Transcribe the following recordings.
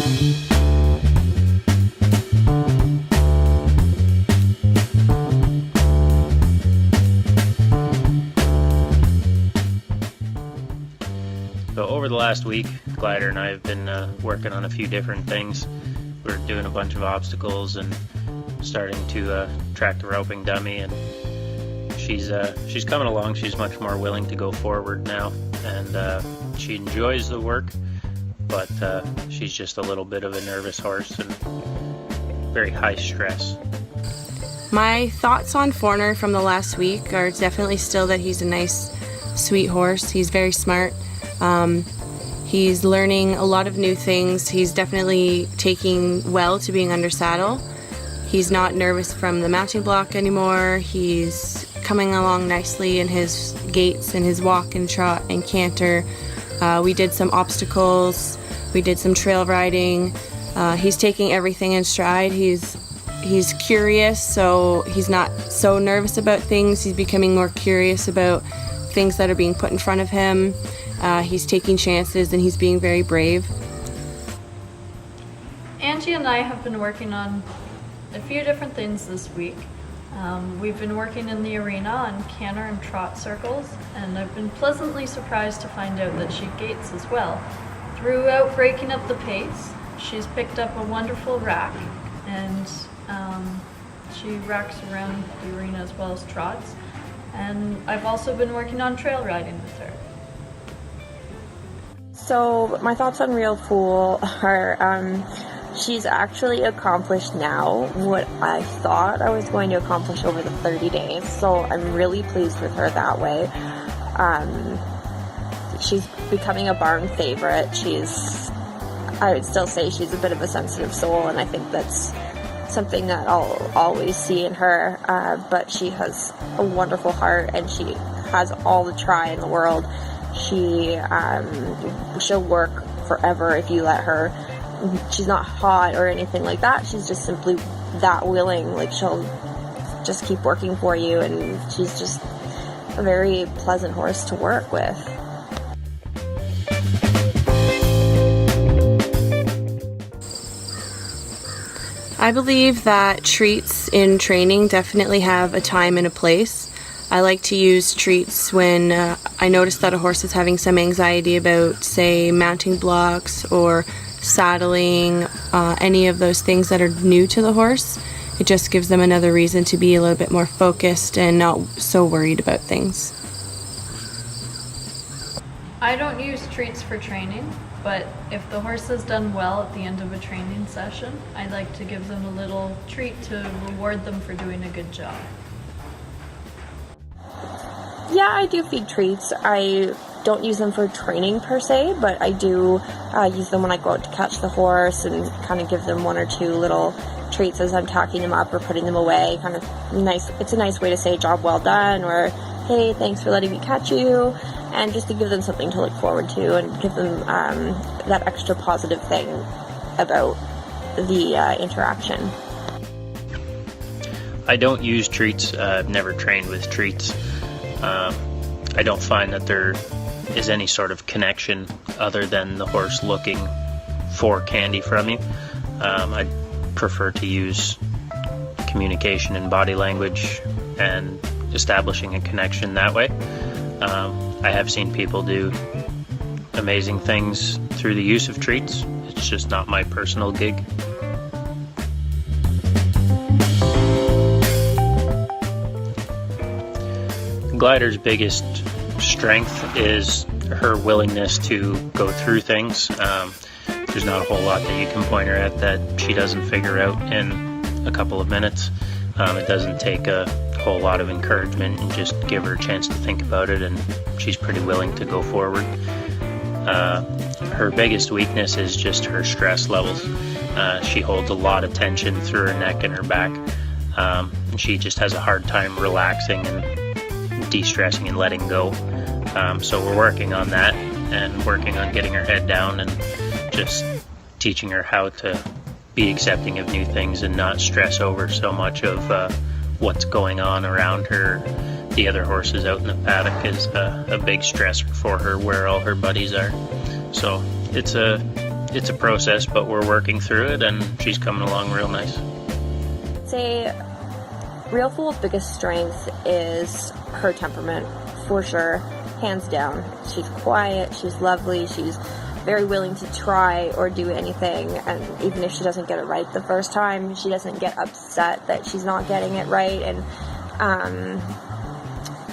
So over the last week, Glider and I have been working on a few different things. We're doing a bunch of obstacles and starting to track the roping dummy, and she's coming along. She's much more willing to go forward now, and she enjoys the work, but she's just a little bit of a nervous horse and very high stress. My thoughts on Forner from the last week are definitely still that he's a nice, sweet horse. He's very smart. He's learning a lot of new things. He's definitely taking well to being under saddle. He's not nervous from the mounting block anymore. He's coming along nicely in his gaits and his walk and trot and canter. We did some obstacles. We did some trail riding. He's taking everything in stride. He's curious, so he's not so nervous about things. He's becoming more curious about things that are being put in front of him. He's taking chances and he's being very brave. Angie and I have been working on a few different things this week. We've been working in the arena on canter and trot circles, and I've been pleasantly surprised to find out that she gaits as well. Throughout breaking up the pace, she's picked up a wonderful rack, and she racks around the arena as well as trots. And I've also been working on trail riding with her. So my thoughts on Real Fool are she's actually accomplished now what I thought I was going to accomplish over the 30 days. So I'm really pleased with her that way. She's becoming a barn favorite. I would still say she's a bit of a sensitive soul, and I think that's something that I'll always see in her. But she has a wonderful heart, and she has all the try in the world. She'll work forever if you let her. She's not hot or anything like that. She's just simply that willing. Like, she'll just keep working for you, and she's just a very pleasant horse to work with. I believe that treats in training definitely have a time and a place. I like to use treats when I notice that a horse is having some anxiety about, say, mounting blocks or saddling, any of those things that are new to the horse. It just gives them another reason to be a little bit more focused and not so worried about things. I don't use treats for training, but if the horse has done well at the end of a training session, I like to give them a little treat to reward them for doing a good job. Yeah, I do feed treats. I don't use them for training per se, but I do use them when I go out to catch the horse and kind of give them one or two little treats as I'm tacking them up or putting them away. Kind of nice. It's a nice way to say job well done, or hey, thanks for letting me catch you, and just to give them something to look forward to and give them that extra positive thing about the interaction. I don't use treats. I've never trained with treats. I don't find that there is any sort of connection other than the horse looking for candy from you. I prefer to use communication and body language and establishing a connection that way. I have seen people do amazing things through the use of treats. It's just not my personal gig. Glider's biggest strength is her willingness to go through things. There's not a whole lot that you can point her at that she doesn't figure out in a couple of minutes. It doesn't take a whole lot of encouragement, and just give her a chance to think about it, and she's pretty willing to go forward. Her biggest weakness is just her stress levels. She holds a lot of tension through her neck and her back. And she just has a hard time relaxing and de-stressing and letting go. So we're working on that, and working on getting her head down and just teaching her how to be accepting of new things and not stress over so much of what's going on around her. The other horses out in the paddock is a big stressor for her, where all her buddies are. So it's a it's a process, but we're working through it, and she's coming along real nice. Say Real Fool's biggest strength is her temperament, for sure, hands down. She's quiet, she's lovely, she's very willing to try or do anything, and even if she doesn't get it right the first time, she doesn't get upset that she's not getting it right. And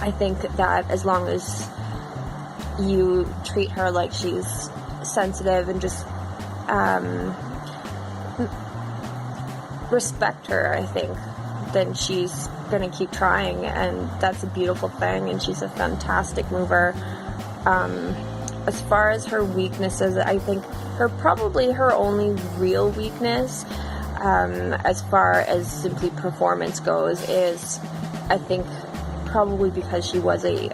I think that as long as you treat her like she's sensitive and just respect her, I think, then she's going to keep trying, and that's a beautiful thing, and she's a fantastic mover. As far as her weaknesses, I think probably her only real weakness, as far as simply performance goes, is I think probably because she was a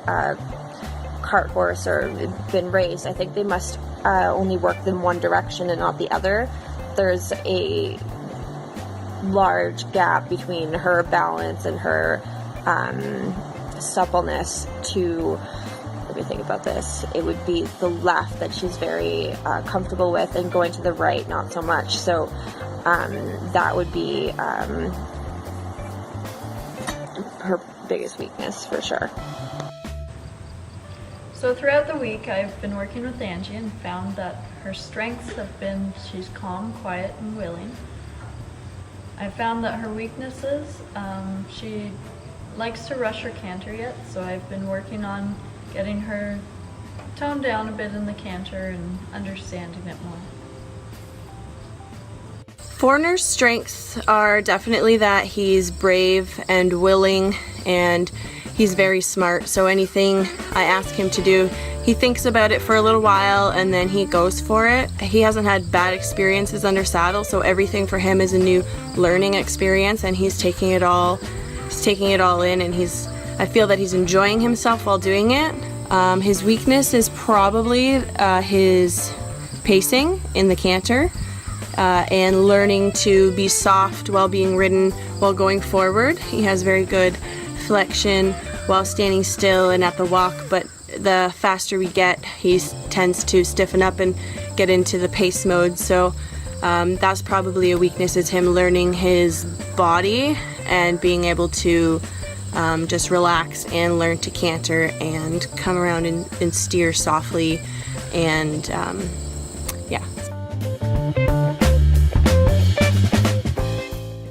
cart horse or been raised, I think they must only work in one direction and not the other. There's a large gap between her balance and her suppleness to, let me think about this, it would be the left that she's very comfortable with, and going to the right not so much. So that would be her biggest weakness for sure. So throughout the week I've been working with Angie and found that her strengths have been she's calm, quiet, and willing. I found that her weaknesses, she likes to rush her canter yet, so I've been working on getting her toned down a bit in the canter and understanding it more. Forner's strengths are definitely that he's brave and willing, and he's very smart. So anything I ask him to do, he thinks about it for a little while and then he goes for it. He hasn't had bad experiences under saddle, so everything for him is a new learning experience, and he's taking it all in, and I feel that he's enjoying himself while doing it. His weakness is probably his pacing in the canter. And learning to be soft while being ridden while going forward. He has very good flexion while standing still and at the walk, but the faster we get, he tends to stiffen up and get into the pace mode. So that's probably a weakness, is him learning his body and being able to just relax and learn to canter and come around and steer softly, and yeah.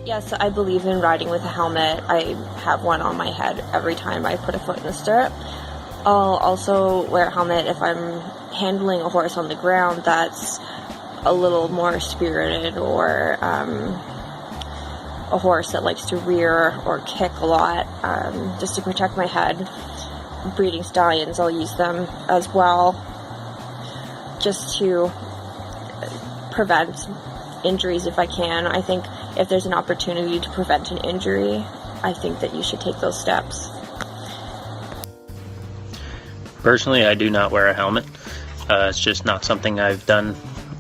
Yes, I believe in riding with a helmet. I have one on my head every time I put a foot in the stirrup. I'll also wear a helmet if I'm handling a horse on the ground that's a little more spirited, or a horse that likes to rear or kick a lot, just to protect my head. Breeding stallions, I'll use them as well, just to prevent injuries if I can. I think if there's an opportunity to prevent an injury, I think that you should take those steps. Personally, I do not wear a helmet. It's just not something I've done.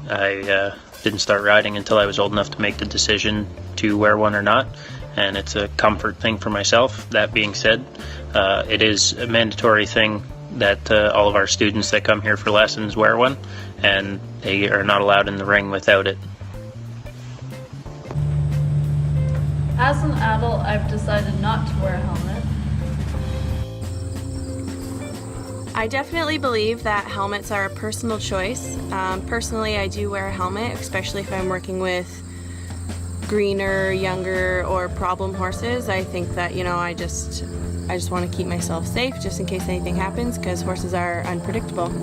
I didn't start riding until I was old enough to make the decision to wear one or not, and it's a comfort thing for myself. That being said, it is a mandatory thing that all of our students that come here for lessons wear one, and they are not allowed in the ring without it. As an adult, I've decided not to wear a helmet. I definitely believe that helmets are a personal choice. Personally, I do wear a helmet, especially if I'm working with greener, younger, or problem horses. I think that, I just want to keep myself safe just in case anything happens, because horses are unpredictable.